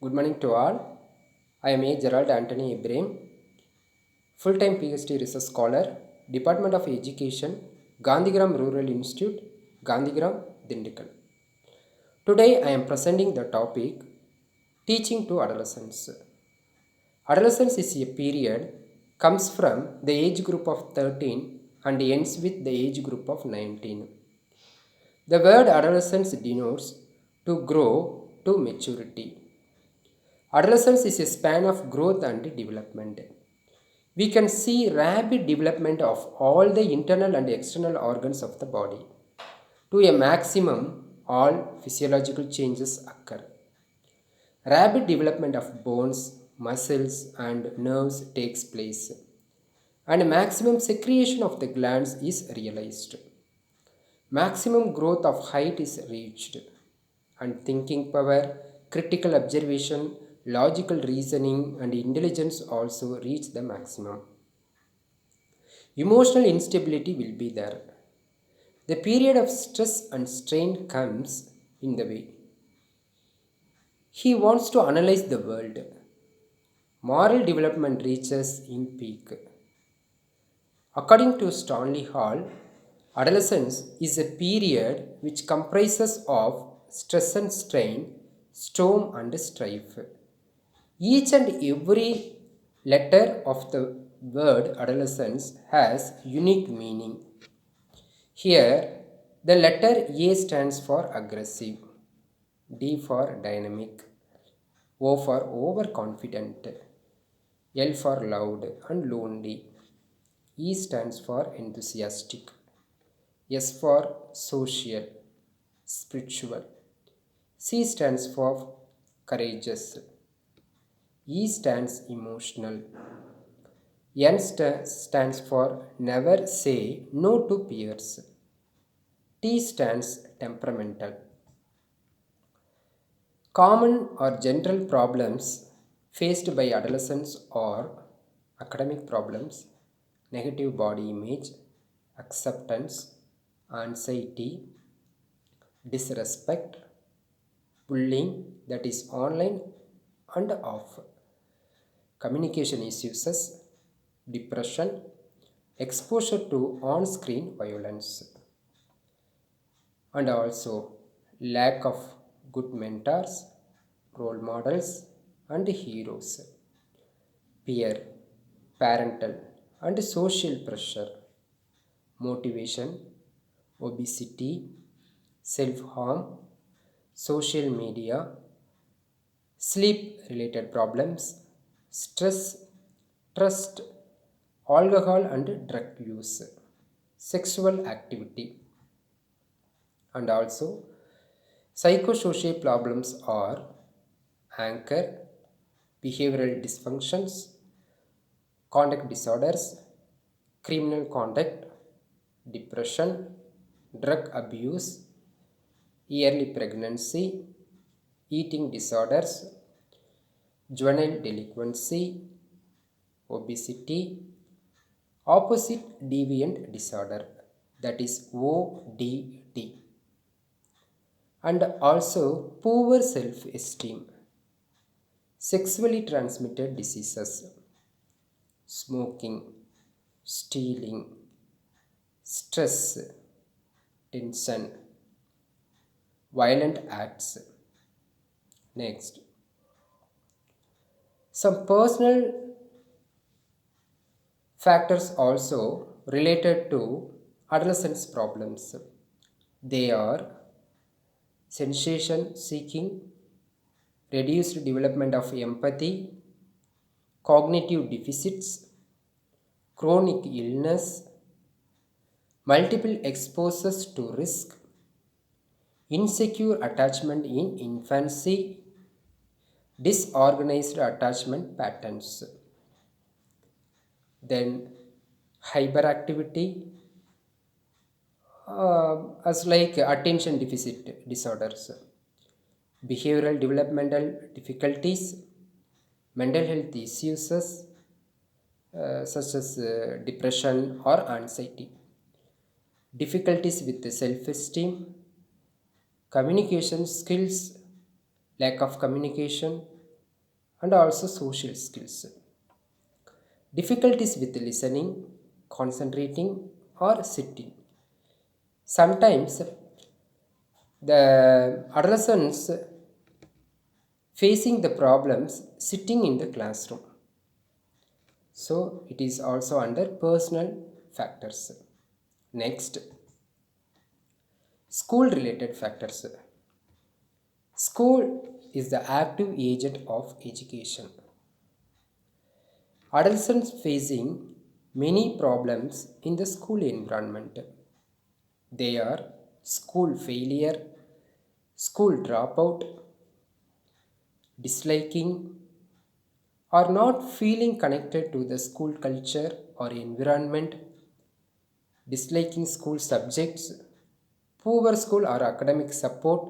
Good morning to all. I am A. Gerald Anthony Ibrahim, full-time PhD research scholar, Department of Education, Gandhigram Rural Institute, Gandhigram, Dindigul. Today I am presenting the topic Teaching to Adolescents. Adolescence is a period comes from the age group of 13 and ends with the age group of 19. The word adolescence denotes to grow to maturity. Adolescence is a span of growth and development. We can see rapid development of all the internal and external organs of the body. To a maximum, all physiological changes occur. Rapid development of bones, muscles, and nerves takes place, and maximum secretion of the glands is realized. Maximum growth of height is reached, and thinking power, critical observation, logical reasoning, and intelligence also reach the maximum. Emotional instability will be there. The period of stress and strain comes in the way. He wants to analyze the world. Moral development reaches in peak. According to Stanley Hall, adolescence is a period which comprises of stress and strain, storm and strife. Each and every letter of the word adolescence has unique meaning. Here, the letter A stands for aggressive, D for dynamic, O for overconfident, L for loud and lonely, E stands for enthusiastic, S for social, spiritual, C stands for courageous, E stands emotional, stands for never say no to peers, T stands temperamental. Common or general problems faced by adolescents are academic problems, negative body image, acceptance, anxiety, disrespect, bullying, that is online and off, communication issues, depression, exposure to on screen violence, and also lack of good mentors, role models, and heroes, peer, parental, and social pressure, motivation, obesity, self harm, social media, sleep related problems, stress, trust, alcohol and drug use, sexual activity, and also psychosocial problems are anger, behavioral dysfunctions, conduct disorders, criminal conduct, depression, drug abuse, early pregnancy, eating disorders, juvenile delinquency, obesity, opposite deviant disorder, that is ODD, and also poor self esteem, sexually transmitted diseases, smoking, stealing, stress, tension, violent acts. Next, some personal factors also related to adolescence problems. They are sensation seeking, reduced development of empathy, cognitive deficits, chronic illness, multiple exposures to risk, insecure attachment in infancy, disorganized attachment patterns. Then hyperactivity, as like attention deficit disorders, behavioral developmental difficulties, mental health issues such as depression or anxiety, difficulties with the self-esteem, communication skills, lack of communication, and also social skills. Difficulties with listening, concentrating, or sitting. Sometimes the adolescents facing the problems sitting in the classroom. So it is also under personal factors. Next, school related factors. School is the active agent of education. Adolescents facing many problems in the school environment. They are school failure, school dropout, disliking or not feeling connected to the school culture or environment, disliking school subjects, poor school or academic support,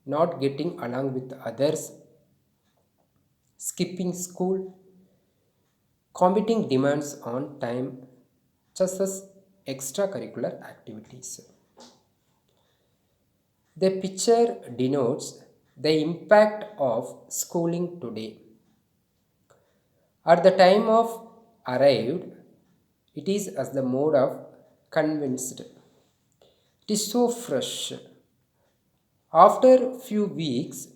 not getting along with others, skipping school, committing demands on time, just as extracurricular activities. The picture denotes the impact of schooling today. At the time of arrived, it is as the mode of convinced. It is so fresh. After few weeks,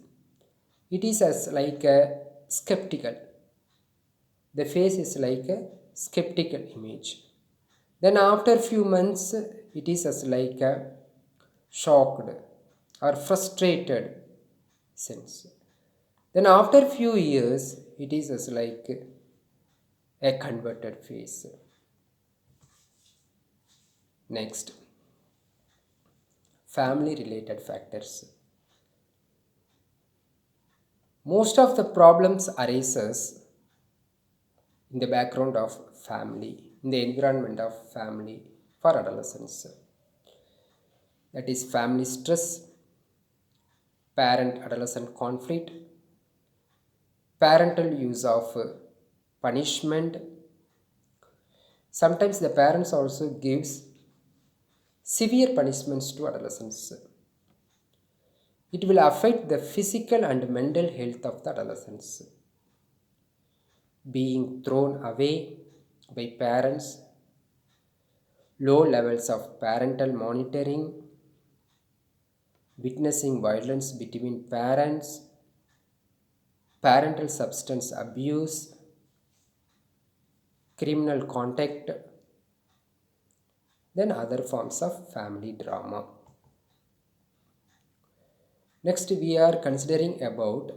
it is as like a skeptical. The face is like a skeptical image. Then after few months, it is as like a shocked or frustrated sense. Then after few years, it is as like a converted face. Next, family related factors. Most of the problems arises in the background of family, in the environment of family for adolescents. That is family stress, parent adolescent conflict, parental use of punishment. Sometimes the parents also gives severe punishments to adolescents. It will affect the physical and mental health of the adolescents. Being thrown away by parents, low levels of parental monitoring, witnessing violence between parents, parental substance abuse, criminal contact, then other forms of family drama. Next, we are considering about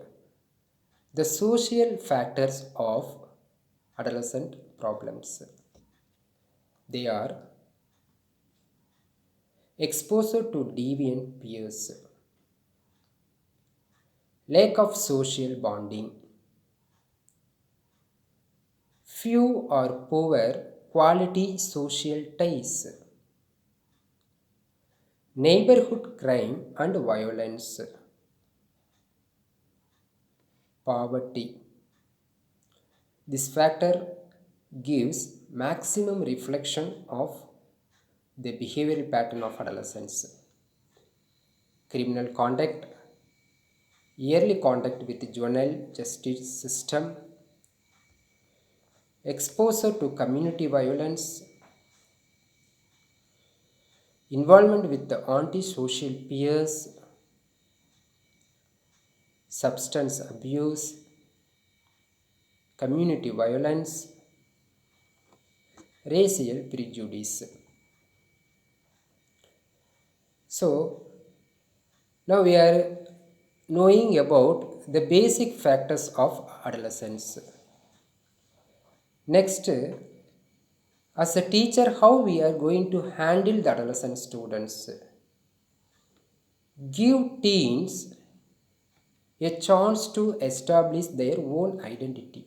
the social factors of adolescent problems. They are exposure to deviant peers, lack of social bonding, few or poor quality social ties, neighborhood crime and violence, poverty. This factor gives maximum reflection of the behavioral pattern of adolescence. Criminal conduct, early contact with juvenile justice system, exposure to community violence, involvement with the antisocial peers, substance abuse, community violence, racial prejudice. So, now we are knowing about the basic factors of adolescence. Next, as a teacher, how we are going to handle the adolescent students. Give teens a chance to establish their own identity,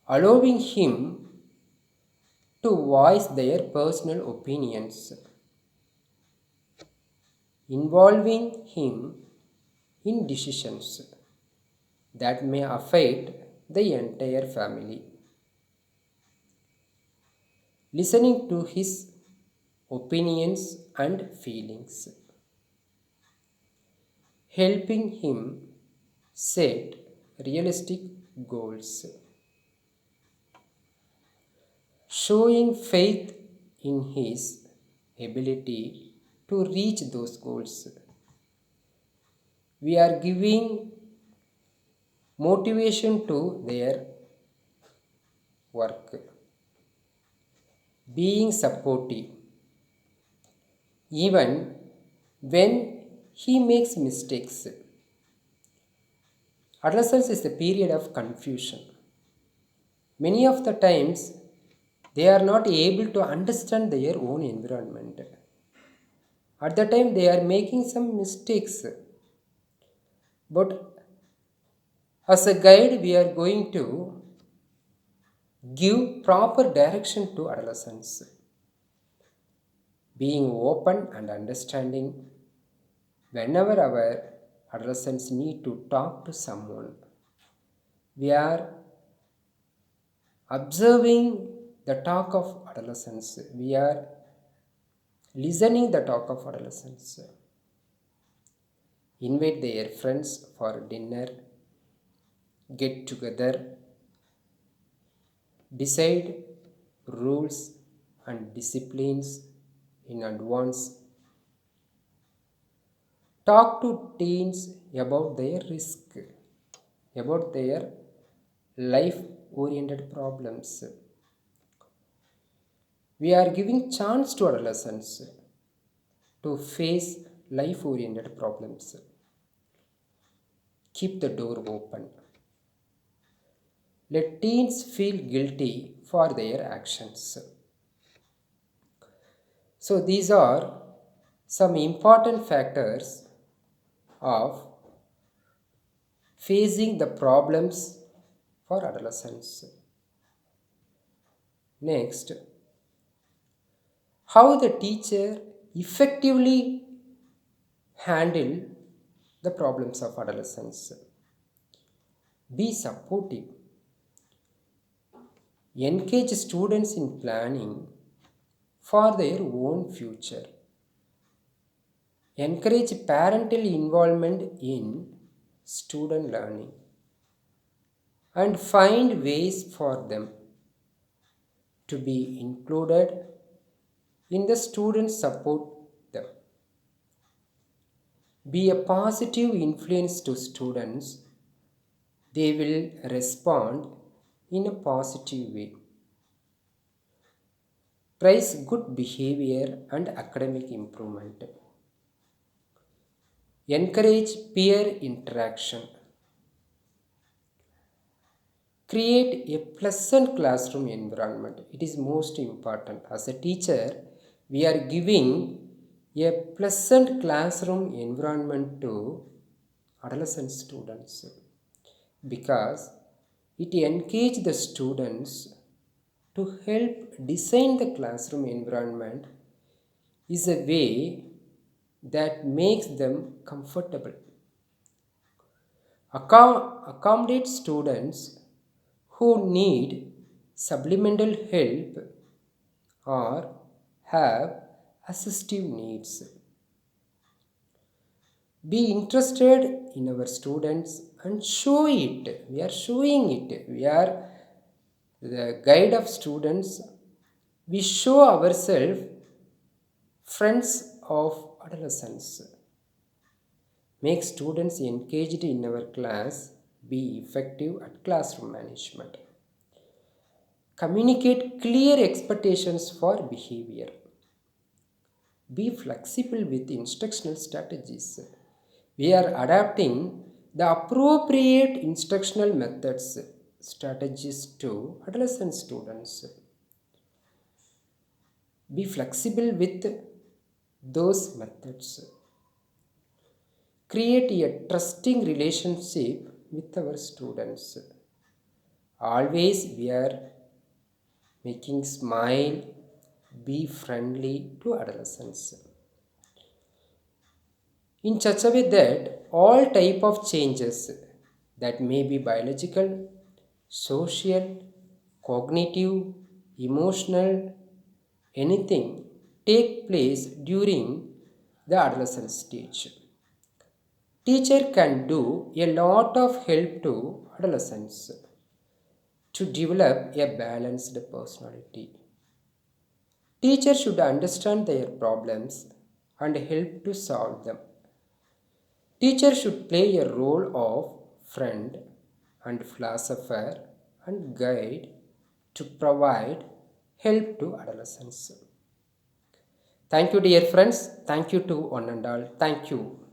allowing him to voice their personal opinions, involving him in decisions that may affect the entire family, listening to his opinions and feelings, helping him set realistic goals, showing faith in his ability to reach those goals. We are giving motivation to their work, being supportive even when he makes mistakes. Adolescence is a period of confusion. Many of the times they are not able to understand their own environment. At the time they are making some mistakes. But as a guide, we are going to give proper direction to adolescents, being open and understanding whenever our adolescents need to talk to someone. We are observing the talk of adolescents. We are listening the talk of adolescents. Invite their friends for dinner, get together, decide rules and disciplines in advance. Talk to teens about their risk, about their life oriented problems. We are giving chance to adolescents to face life oriented problems. Keep the door open. Let teens feel guilty for their actions. So, these are some important factors of facing the problems for adolescents. Next, how the teacher effectively handle the problems of adolescents. Be supportive. Engage students in planning for their own future. Encourage parental involvement in student learning and find ways for them to be included in the student support them. Be a positive influence to students. They will respond in a positive way. Praise good behavior and academic improvement. Encourage peer interaction. Create a pleasant classroom environment. It is most important. As a teacher, we are giving a pleasant classroom environment to adolescent students because it engages the students to help design the classroom environment is a way that makes them comfortable. Accommodate students who need supplemental help or have assistive needs. Be interested in our students and show it. We are showing it. We are the guide of students. We show ourselves friends of adolescents. Make students engaged in our class. Be effective at classroom management. Communicate clear expectations for behavior. Be flexible with instructional strategies. We are adapting the appropriate instructional methods, strategies to adolescent students. Be flexible with those methods. Create a trusting relationship with our students. Always we are making smile, be friendly to adolescents in such a way that all type of changes that may be biological, social, cognitive, emotional, anything take place during the adolescent stage. Teacher can do a lot of help to adolescents to develop a balanced personality. Teacher should understand their problems and help to solve them. Teacher should play a role of friend and philosopher and guide to provide help to adolescents. Thank you, dear friends. Thank you to one and all. Thank you.